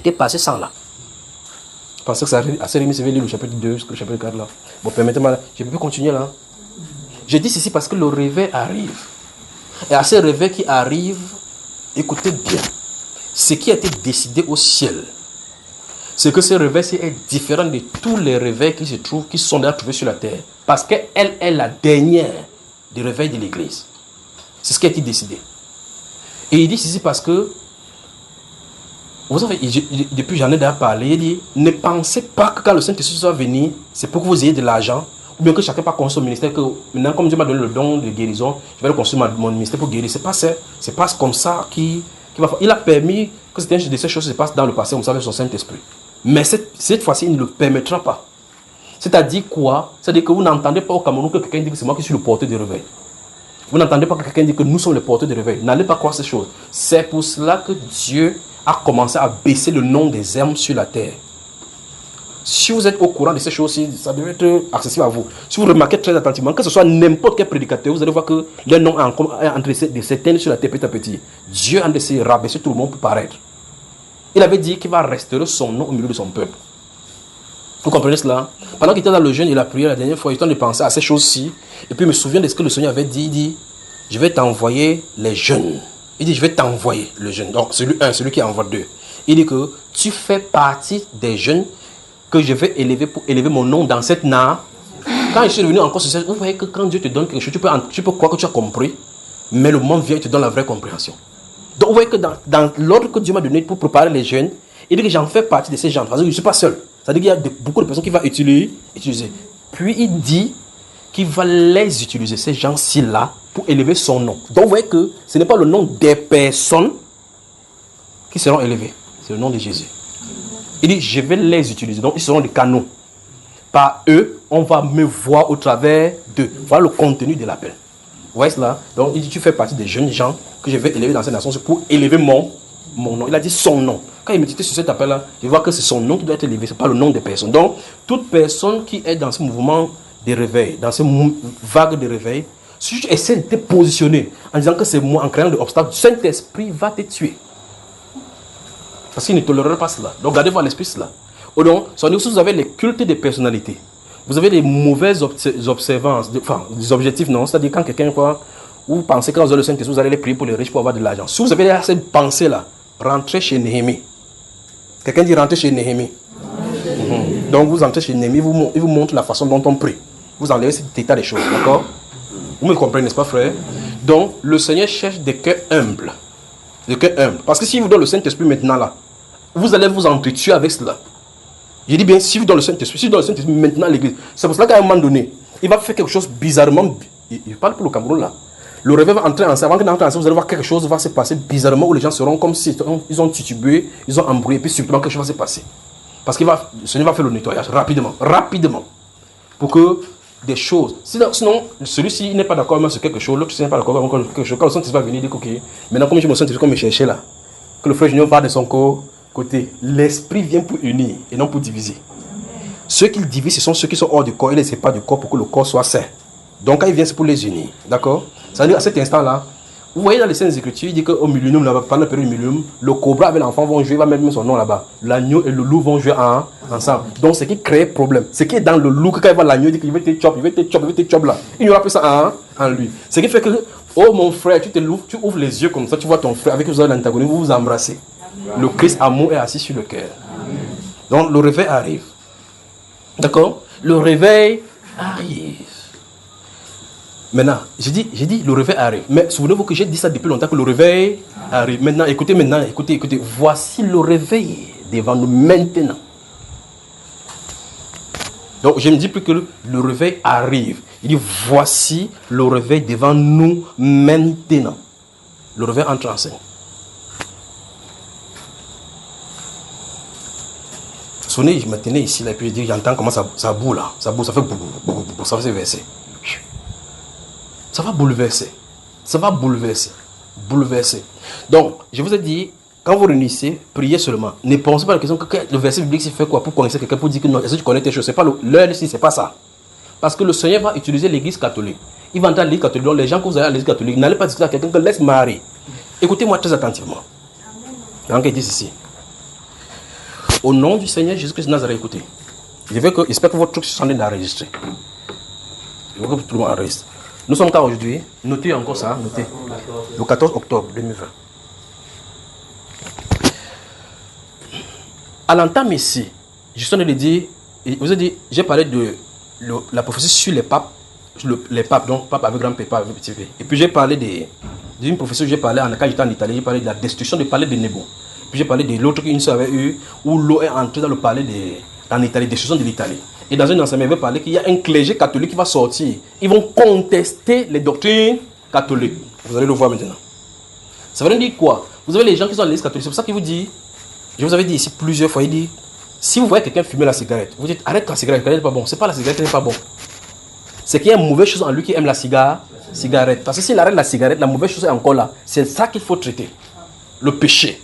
j'étais passé sans là. Je pensais que ça assez remis, c'est lire le chapitre 2, le chapitre 4 là. Bon, permettez-moi, je peux continuer là. Je dis ceci parce que le réveil arrive. Et à ce réveil qui arrive, écoutez bien, ce qui a été décidé au ciel, c'est que ce réveil est différent de tous les réveils qui sont déjà trouvés sur la terre. Parce qu'elle est la dernière des réveils de l'église. C'est ce qui a été décidé. Et il dit ceci parce que, vous savez, depuis j'en ai déjà parlé, il dit, ne pensez pas que quand le Saint-Esprit va venir, c'est pour que vous ayez de l'argent, ou bien que chacun va construire son ministère, que maintenant, comme Dieu m'a donné le don de guérison, je vais le construire mon ministère pour guérir. C'est pas ça, c'est pas comme ça qui va faire. Il a permis que certaines de ces choses se passent dans le passé, comme ça, avec son Saint-Esprit. Mais cette fois-ci, il ne le permettra pas. C'est-à-dire quoi? C'est-à-dire que vous n'entendez pas au Cameroun que quelqu'un dit que c'est moi qui suis le porteur de réveil. Vous n'entendez pas que quelqu'un dit que nous sommes les porteurs de réveil. N'allez pas croire ces choses. C'est pour cela que Dieu a commencé à baisser le nom des âmes sur la terre. Si vous êtes au courant de ces choses-ci, ça devrait être accessible à vous. Si vous remarquez très attentivement, que ce soit n'importe quel prédicateur, vous allez voir que le nom est entre de certaines sur la terre petit à petit. Dieu a décidé de rabaisser tout le monde pour paraître. Il avait dit qu'il va restaurer son nom au milieu de son peuple. Vous comprenez cela? Pendant qu'il était dans le jeûne et la prière la dernière fois, il était en train de penser à ces choses-ci. Et puis il me souvient de ce que le Seigneur avait dit. Il dit, je vais t'envoyer les jeunes. Il dit, je vais t'envoyer le jeune. Donc celui 1, celui qui envoie 2. Il dit que tu fais partie des jeunes que je vais élever pour élever mon nom dans cette nation. Quand je suis revenu encore sur cette, vous voyez que quand Dieu te donne quelque chose, tu peux croire que tu as compris, mais le moment vient et te donne la vraie compréhension. Donc vous voyez que dans l'ordre que Dieu m'a donné pour préparer les jeunes, il dit que j'en fais partie de ces gens. Parce que je ne suis pas seul. C'est-à-dire qu'il y a beaucoup de personnes qui vont utiliser. Puis il dit qu'il va les utiliser, ces gens-ci là, pour élever son nom. Donc vous voyez que ce n'est pas le nom des personnes qui seront élevées. C'est le nom de Jésus. Il dit, je vais les utiliser. Donc ils seront des canaux. Par eux, on va me voir au travers d'eux. Voilà le contenu de l'appel. Vous voyez cela? Donc il dit, tu fais partie des jeunes gens que je vais élever dans cette nation pour élever mon nom. Il a dit son nom. Quand il méditait sur cet appel-là, il voit que c'est son nom qui doit être élevé, ce n'est pas le nom des personnes. Donc, toute personne qui est dans ce mouvement de réveil, dans ce vague de réveil, si tu essaies de te positionner en disant que c'est moi, en créant des obstacles, le Saint-Esprit va te tuer. Parce qu'il ne tolérera pas cela. Donc, gardez-vous à l'esprit cela. Ou donc, si vous avez les cultes des personnalités, vous avez des mauvaises observances, des objectifs, non. C'est-à-dire quand quelqu'un, vous pensez que quand vous avez le Saint-Esprit, vous allez les prier pour les riches pour avoir de l'argent. Si vous avez cette pensée-là, rentrez chez Néhémie. Quelqu'un dit rentrer chez Néhémie. Donc vous entrez chez Néhémie, il vous montre la façon dont on prie. Vous enlevez cet état des choses, d'accord? Vous me comprenez, n'est-ce pas, frère? Donc le Seigneur cherche des cœurs humbles. Des cœurs humbles. Parce que s'il vous donne le Saint-Esprit maintenant là, vous allez vous entretuer avec cela. Je dis bien, si vous donne le Saint-Esprit, maintenant à l'église, c'est pour cela qu'à un moment donné, il va faire quelque chose bizarrement. Il parle pour le Cameroun là. Le réveil va entrer en scène. Avant qu'il entre en scène, vous allez voir quelque chose va se passer bizarrement où les gens seront comme si ils ont titubé, ils ont embrouillé, puis subitement quelque chose va se passer. Parce que le Seigneur va faire le nettoyage rapidement. Pour que des choses. Sinon celui-ci n'est pas d'accord avec quelque chose, l'autre n'est pas d'accord avec quelque chose. Quand le Saint-Esprit va venir, il dit ok, maintenant comme je me sens comme me chercher là, que le frère Junior va de son côté, l'esprit vient pour unir et non pour diviser. Ceux qui divisent, ce sont ceux qui sont hors du corps, il ne les sépare du corps pour que le corps soit sain. Donc quand il vient, c'est pour les unir. D'accord? C'est-à-dire à cet instant-là, vous voyez dans les Saintes Écritures, il dit qu'au millénium, pendant la période du millénium, le cobra avec l'enfant vont jouer, il va mettre son nom là-bas. L'agneau et le loup vont jouer ensemble. Donc ce qui crée problème, ce qui est dans le loup, quand il voit l'agneau, il dit qu'il veut te chop là. Il n'y aura plus ça en lui. Ce qui fait que, oh mon frère, tu ouvres les yeux comme ça, tu vois ton frère, avec vous avez l'antagonisme, vous vous embrassez. Le Christ amour est assis sur le cœur. Donc le réveil arrive. D'accord? Le réveil arrive. Maintenant, j'ai dit, le réveil arrive. Mais souvenez-vous que j'ai dit ça depuis longtemps, que le réveil arrive. Maintenant, écoutez. Voici le réveil devant nous maintenant. Donc, je ne dis plus que le réveil arrive. Il dit, voici le réveil devant nous maintenant. Le réveil entre en scène. Sonnez, je me tenais ici, là, et puis je dis, j'entends comment ça boue là. Ça boue, ça fait bou, ça fait verser. Ça va bouleverser. Donc, je vous ai dit, quand vous réunissez, priez seulement. Ne pensez pas à la question que le verset biblique, c'est fait quoi pour connaître quelqu'un, pour dire que non, est-ce que tu connais tes choses? C'est pas l'heure ici, c'est pas ça. Parce que le Seigneur va utiliser l'église catholique. Il va entrer à l'église catholique. Donc, les gens que vous avez à l'église catholique, n'allez pas discuter à quelqu'un que laisse Marie. Écoutez-moi très attentivement. Donc, il dit ceci. Au nom du Seigneur Jésus-Christ de Nazareth, écoutez. J'espère que votre truc se est enregistré. Je veux que tout le monde enregistre. Nous sommes quand aujourd'hui? Notez encore ça, notez. Le 14 octobre 2020. À l'entame ici, je suis en train de dire, vous avez dit, j'ai parlé de la prophétie sur les papes, donc pape avec grand P, pape avec petit P. Et puis j'ai parlé d'une prophétie que j'ai parlé quand j'étais en Italie, j'ai parlé de la destruction du palais de Nebo. Puis j'ai parlé de l'autre qu'une soeur avait eu, où l'eau est entrée dans le palais en Italie, destruction de l'Italie. Et dans un enseignement, il avait parlé qu'il y a un clergé catholique qui va sortir. Ils vont contester les doctrines catholiques. Vous allez le voir maintenant. Ça veut dire quoi? Vous avez les gens qui sont dans l'église catholique, c'est pour ça qu'il vous dit, je vous avais dit ici plusieurs fois, il dit, si vous voyez quelqu'un fumer la cigarette, vous dites, arrête la cigarette n'est pas bon. C'est pas la cigarette qui n'est pas bon. C'est qu'il y a une mauvaise chose en lui qui aime la cigarette. Parce que s'il arrête la cigarette, la mauvaise chose est encore là. C'est ça qu'il faut traiter. Le péché.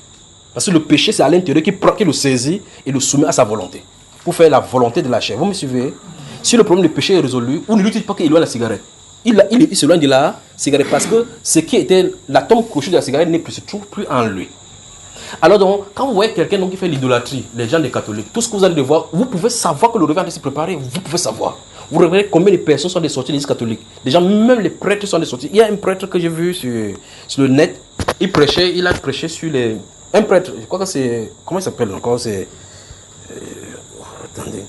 Parce que le péché, c'est à l'intérieur qui le saisit et le soumet à sa volonté. Pour faire la volonté de la chair. Vous me suivez? Si le problème du péché est résolu, vous ne lui dites pas qu'il éloigne la cigarette. Il s'éloigne de la cigarette parce que ce qui était l'atome crochu de la cigarette ne se trouve plus en lui. Alors donc, quand vous voyez quelqu'un qui fait l'idolâtrie, les gens des catholiques, tout ce que vous allez devoir, vous pouvez savoir que le réveil est préparé, vous pouvez savoir. Vous regardez combien de personnes sont des sorties de l'église catholique. Les gens, même les prêtres sont des sorties. Il y a un prêtre que j'ai vu sur le net, il a prêché sur les... Un prêtre, je crois que c'est... Comment il s'appelle encore? C'est... attendez.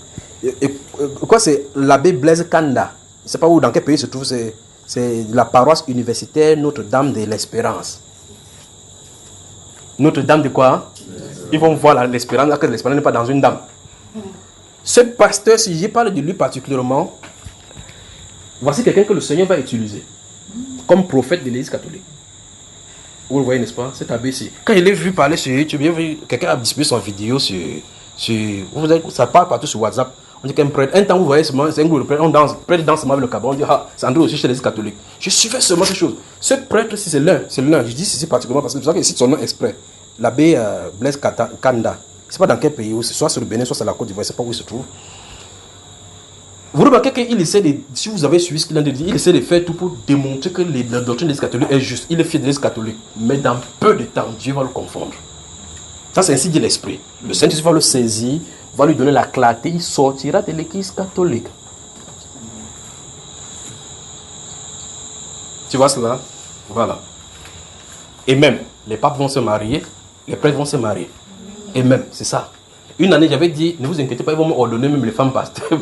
Quoi, c'est l'abbé Blaise Kanda. Je ne sais pas où, dans quel pays se trouve, c'est la paroisse universitaire Notre-Dame de l'Espérance. Notre-Dame de quoi? Ils vont voir l'espérance, là que l'espérance n'est pas dans une dame. Ce pasteur, si je parle de lui particulièrement, voici quelqu'un que le Seigneur va utiliser comme prophète de l'église catholique. Vous le voyez, n'est-ce pas? Cet abbé-ci. Quand je l'ai vu parler sur YouTube, quelqu'un a distribué son vidéo ça parle partout sur WhatsApp. On dit qu'un prêtre, un temps vous voyez seulement, c'est un groupe de prêtres, on danse, prêtre danse seulement avec le cabron, on dit, ah, c'est André aussi chez l'église catholique. Je suivais seulement ces choses. Ce prêtre, si c'est l'un, je dis ceci particulièrement parce que c'est pour ça qu'il cite son nom exprès. L'abbé Blaise Kanda. Je ne sais pas dans quel pays, soit sur le Bénin, soit sur la Côte d'Ivoire, je ne sais pas où il se trouve. Vous remarquez qu'il essaie de, si vous avez suivi ce qu'il a dit, il essaie de faire tout pour démontrer que la doctrine de l'église catholique est juste. Il est fier de l'église catholique, mais dans peu de temps, Dieu va le confondre. Ça, c'est ainsi dit l'esprit. Le Saint-Esprit va le saisir, va lui donner la clarté, il sortira de l'église catholique. Tu vois cela? Voilà. Et même, les papes vont se marier, les prêtres vont se marier. Et même, c'est ça. Une année, j'avais dit, ne vous inquiétez pas, ils vont me ordonner même les femmes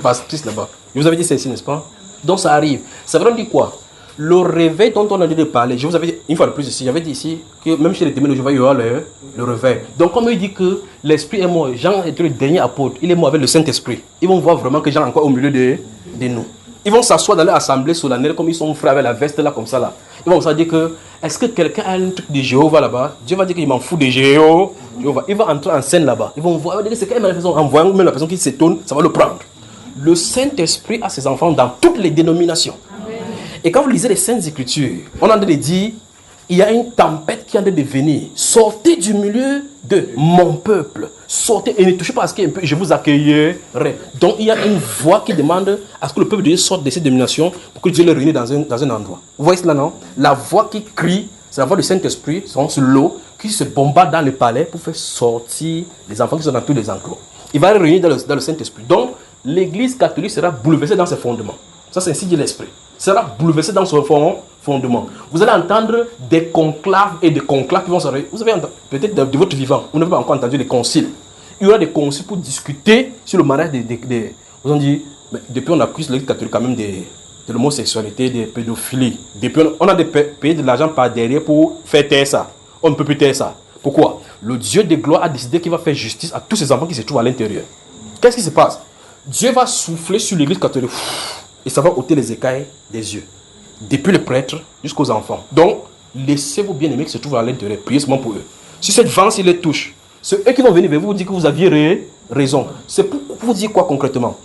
pastrices là-bas. Je vous avais dit ceci, n'est-ce pas? Donc ça arrive. Ça veut dire quoi? Le réveil dont on a dit de parler, je vous avais dit une fois de plus ici, j'avais dit ici que même chez les témoins de Jéhovah, il y aura le réveil. Donc comme il dit que l'Esprit est mort, Jean est le dernier apôtre, il est mort avec le Saint-Esprit. Ils vont voir vraiment que Jean est encore au milieu de nous. Ils vont s'asseoir dans leur assemblée solennelle comme ils sont frères avec la veste là comme ça là. Ils vont se dire que est-ce que quelqu'un a un truc de Jéhovah là-bas? Dieu va dire qu'il m'en fout de Jéhovah. Il va entrer en scène là-bas. Ils vont voir, c'est quand même la personne, en voyant même la personne qui s'étonne, ça va le prendre. Le Saint-Esprit a ses enfants dans toutes les dénominations. Et quand vous lisez les Saintes Écritures, on a de dire, il y a une tempête qui est en train de venir. Sortez du milieu de mon peuple. Sortez et ne touchez pas à ce qui est un peu, je vous accueillerai. Donc il y a une voix qui demande à ce que le peuple de Dieu sorte de ces dénominations pour que Dieu le réunisse dans un endroit. Vous voyez cela, non? La voix qui crie, c'est la voix du Saint-Esprit, c'est l'eau qui se bombarde dans le palais pour faire sortir les enfants qui sont dans tous les enclos. Il va les réunir dans le Saint-Esprit. Donc l'église catholique sera bouleversée dans ses fondements. Ça, c'est ainsi dit l'Esprit. Sera bouleversé dans son fondement. Vous allez entendre des conclaves et des conclaves qui vont se réunir. Vous avez entendu, peut-être de votre vivant, vous n'avez pas encore entendu les conciles. Il y aura des conciles pour discuter sur le mariage des vous ont dit, mais depuis on accuse l'église catholique quand même de l'homosexualité, des pédophilies. Depuis on a payé de l'argent par derrière pour faire taire ça. On ne peut plus taire ça. Pourquoi? Le Dieu de gloire a décidé qu'il va faire justice à tous ces enfants qui se trouvent à l'intérieur. Qu'est-ce qui se passe? Dieu va souffler sur l'église catholique. Et ça va ôter les écailles des yeux. Depuis les prêtres jusqu'aux enfants. Donc, laissez vos bien-aimés qui se trouvent à l'intérieur. Priez seulement pour eux. Si cette vent, s'il les touche, c'est eux qui vont venir vers vous, vous dire que vous aviez raison. C'est pour vous dire quoi concrètement?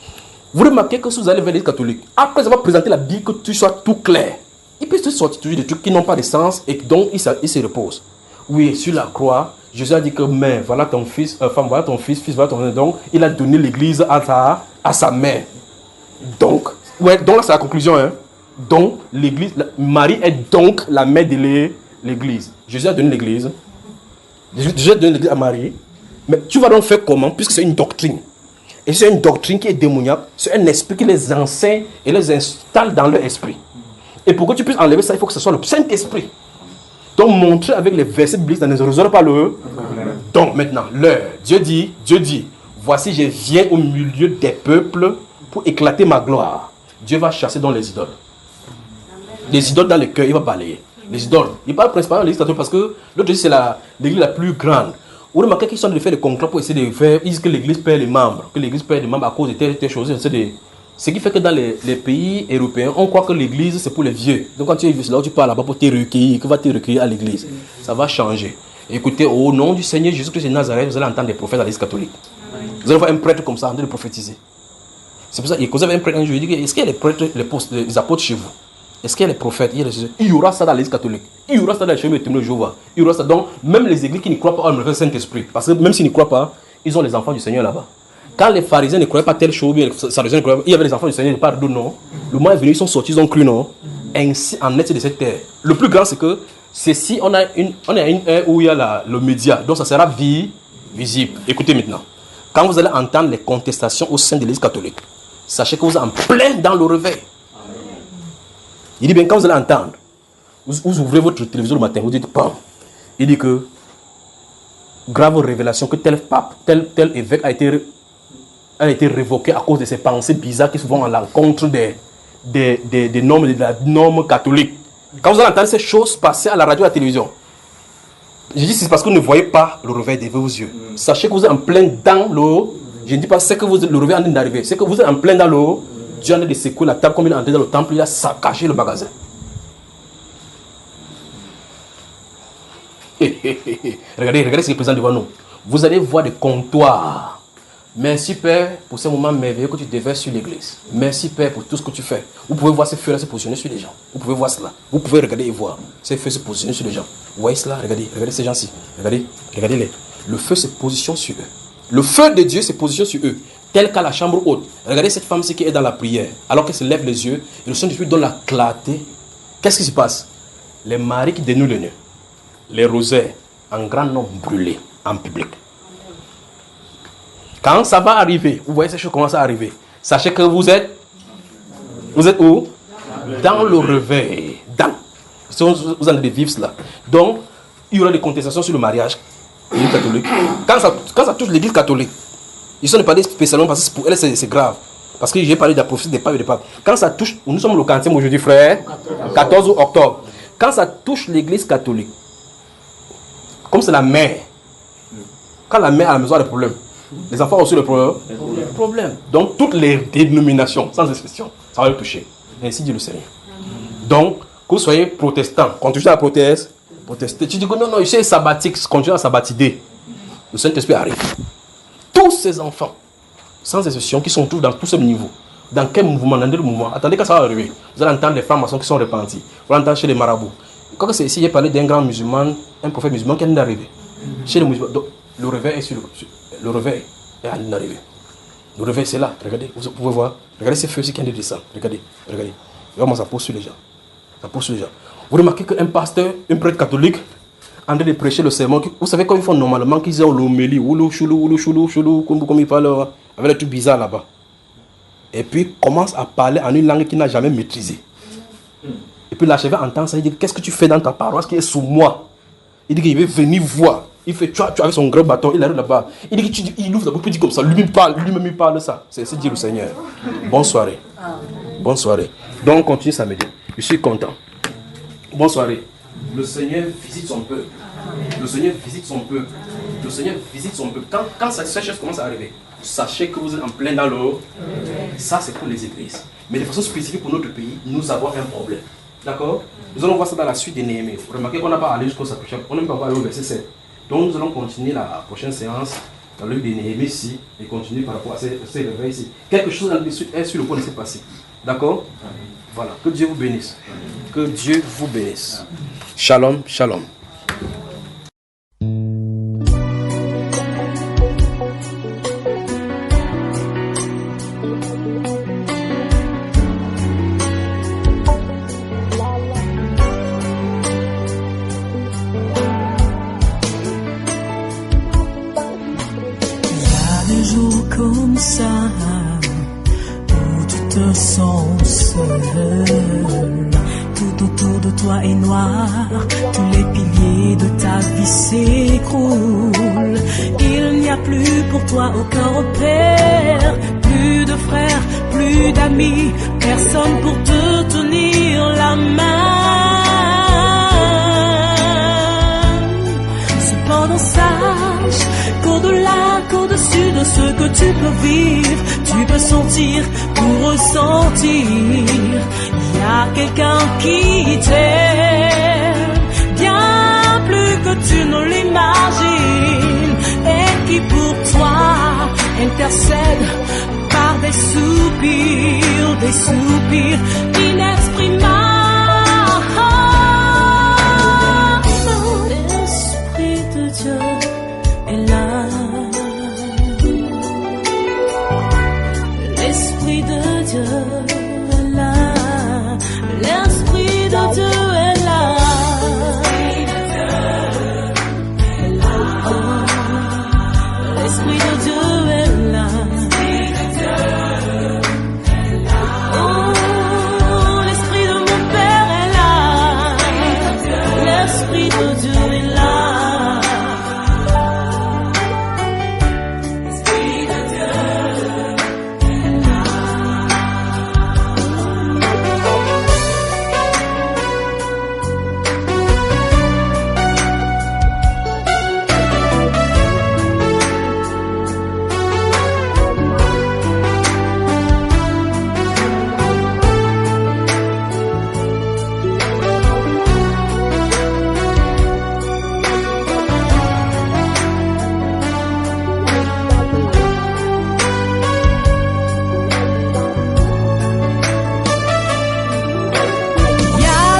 Vous remarquez que si vous allez vers l'église catholique, après avoir présenté la Bible, que tout soit tout clair, il peut se sortir toujours des trucs qui n'ont pas de sens et donc il se repose. Oui, sur la croix, Jésus a dit que mère, voilà ton fils, femme, voilà ton fils, voilà ton fils. Donc, il a donné l'église à sa mère. Donc, ouais, donc là c'est la conclusion. Hein. Donc, l'église, Marie est donc la mère de l'église. Jésus a donné l'église. Jésus a donné l'église à Marie. Mais tu vas donc faire comment? Puisque c'est une doctrine. Et c'est une doctrine qui est démoniaque. C'est un esprit qui les enseigne et les installe dans leur esprit. Et pour que tu puisses enlever ça, il faut que ce soit le Saint-Esprit. Donc montrer avec les versets bibliques, ça ne résout pas le... Donc maintenant, l'heure. Dieu dit, voici je viens au milieu des peuples pour éclater ma gloire. Dieu va chasser dans les idoles. Les idoles dans le cœur, il va balayer. Les idoles. Il parle principalement de l'église catholique parce que l'autre c'est l'église la plus grande. Vous remarquez qu'ils sont en train de faire des conclats pour essayer de faire. Ils disent que l'église perd les membres. Que l'église perd les membres à cause de telle chose. Ce qui fait que dans les pays européens, on croit que l'église c'est pour les vieux. Donc quand tu es vieux, c'est là où tu pars là-bas pour te recueillir. Que va te recueillir à l'église. Ça va changer. Écoutez, au nom du Seigneur Jésus-Christ de Nazareth, vous allez entendre des prophètes à l'église catholique. Vous allez voir un prêtre comme ça en train de prophétiser. C'est pour ça que vous avez un prêtre un jour, il dit, est-ce qu'il y a les prêtres, les apôtres chez vous? Est-ce qu'il y a les prophètes? Il y aura ça dans l'église catholique. Il y aura ça dans les chemins de témoins de Jéhovah. Il y aura ça. Donc, même les églises qui ne croient pas au Saint-Esprit, parce que même s'ils ne croient pas, ils ont les enfants du Seigneur là-bas. Quand les pharisiens ne croyaient pas telle chose, il y avait les enfants du Seigneur, pardon, non. Le moment est venu, ils sont sortis, ils ont cru, non. Ainsi, en est de cette terre. Le plus grand, c'est que si on a une ère où il y a le média, donc ça sera visible. Écoutez maintenant. Quand vous allez entendre les contestations au sein de l'église catholique, sachez que vous êtes en plein dans le réveil. Il dit bien, quand vous allez entendre, vous ouvrez votre télévision le matin, vous dites, pam. Il dit que, grave révélation, que tel pape, tel évêque a été révoqué à cause de ces pensées bizarres qui vont à l'encontre des normes, de la norme catholique. Quand vous allez entendre ces choses passer à la radio et à la télévision, je dis c'est parce que vous ne voyez pas le réveil de vos yeux. Sachez que vous êtes en plein dans le... Je ne dis pas c'est que le réveil est en train d'arriver. C'est que vous êtes en plein dans le... Dieu est en train de secouer la table comme il est entré dans le temple. Il a saccagé le magasin. Regardez ce qui est présent devant nous. Vous allez voir des comptoirs. Merci Père pour ce moment merveilleux que tu déverses sur l'église. Merci Père pour tout ce que tu fais. Vous pouvez voir ces feux-là se positionner sur les gens. Vous pouvez voir cela. Vous pouvez regarder et voir ces feux se positionner sur les gens. Vous voyez cela? Regardez ces gens-ci. Regardez-les. Le feu se positionne sur eux. Le feu de Dieu se positionne sur eux. Tel qu'à la chambre haute. Regardez cette femme-ci qui est dans la prière. Alors qu'elle se lève les yeux et le Saint-Esprit donne la clarté. Qu'est-ce qui se passe? Les maris qui dénouent le nœud. Les rosaires en grand nombre brûlés en public. Quand ça va arriver, vous voyez ces choses commencent à arriver. Sachez que vous êtes où? Dans le réveil. Vous allez vivre cela. Donc, il y aura des contestations sur le mariage. L'église catholique. Quand ça touche l'église catholique, ils sont pas spécialement parce que pour elle c'est grave. Parce que j'ai parlé de la prophétie des papes et des papes. Quand ça touche, nous sommes le 40e aujourd'hui, frère. 14 octobre. Quand ça touche l'église catholique, comme c'est la mère, quand la mère à la maison a des problèmes, les enfants ont aussi le problème. Donc, toutes les dénominations, sans exception, ça va les toucher. Ainsi dit le Seigneur. Donc, que vous soyez protestant, continuez à protester. Tu dis que non, je suis sabbatique, continue à sabbatider. Le Saint-Esprit arrive. Tous ces enfants, sans exception, qui sont tous dans tous ces niveaux, dans quel mouvement, dans quel mouvement, attendez quand ça va arriver. Vous allez entendre les francs-maçons qui sont repentis. Vous allez entendre chez les marabouts. Quand c'est ici, j'ai parlé d'un grand musulman, un prophète musulman qui est d'arriver. Chez les musulmans, donc, le réveil est sur le réveil est en d'arriver. Le réveil c'est là, regardez, vous pouvez voir. Regardez ces feux-ci qui viennent de descendre. Regardez. Vraiment ça pousse sur les gens. Vous remarquez qu'un pasteur, un prêtre catholique, en train de prêcher le sermon, vous savez comme ils font normalement, qu'ils ont l'homélie, choulou, comme ils parlent, avec les trucs bizarres là-bas. Et puis commence à parler en une langue qu'il n'a jamais maîtrisée. Et puis l'archevêque entend ça, il dit, qu'est-ce que tu fais dans ta paroisse qui est sous moi? Il dit qu'il veut venir voir. Il fait, tu avec son grand bâton, il arrive là-bas. Il dit qu'il ouvre la bouche, il dit comme ça, lui-même il parle de ça. C'est dire le Seigneur. Bonne soirée. Donc, on continue samedi. Je suis content. Bonne soirée. Le Seigneur visite son peuple. Quand ces choses commencent à arriver, sachez que vous êtes en plein dans l'eau. Ça, c'est pour les églises. Mais de façon spécifique pour notre pays, nous avons un problème. D'accord? Nous allons voir ça dans la suite de Néhémie. Remarquez qu'on n'a pas allé jusqu'au chapitre. On n'a même pas allé au verset 7. Donc nous allons continuer la prochaine séance dans le livre de Néhémie ici et continuer par rapport à ces réveils ici. Quelque chose est sur le point de se passer. D'accord? Voilà. Que Dieu vous bénisse. Shalom, shalom. jours comme ça où tu te sens seul. Tout autour de toi est noir, tous les piliers de ta vie s'écroulent. Il n'y a plus pour toi aucun repère, plus de frères, plus d'amis, personne pour te tenir la main. Cependant sache qu'au-delà, qu'au-dessus de ce que tu peux vivre, tu peux sentir ou ressentir, il y a quelqu'un qui t'aime bien plus que tu ne l'imagines, et qui pour toi intercède par des soupirs inexprimables. L'Esprit de Dieu est là. L'Esprit de Dieu est là. L'Esprit de Dieu est là. L'Esprit de Dieu est là. Oh, l'Esprit de mon Père est là. L'Esprit de Dieu est là.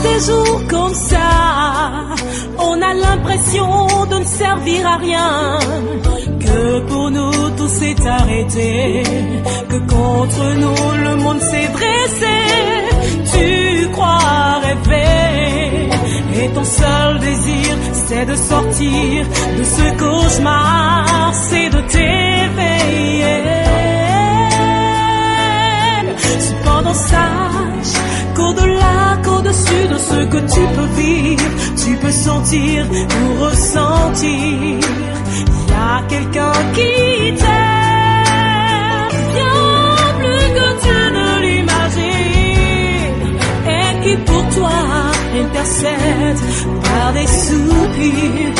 Des jours comme ça, on a l'impression de ne servir à rien, que pour nous tout s'est arrêté, que contre nous le monde s'est dressé. Tu crois rêver, et ton seul désir c'est de sortir de ce cauchemar, c'est de t'éveiller. Cependant sache qu'au-delà, qu'au-dessus de ce que tu peux vivre, tu peux sentir ou ressentir, il y a quelqu'un qui t'aime bien plus que tu ne l'imagines, et qui pour toi intercède par des soupirs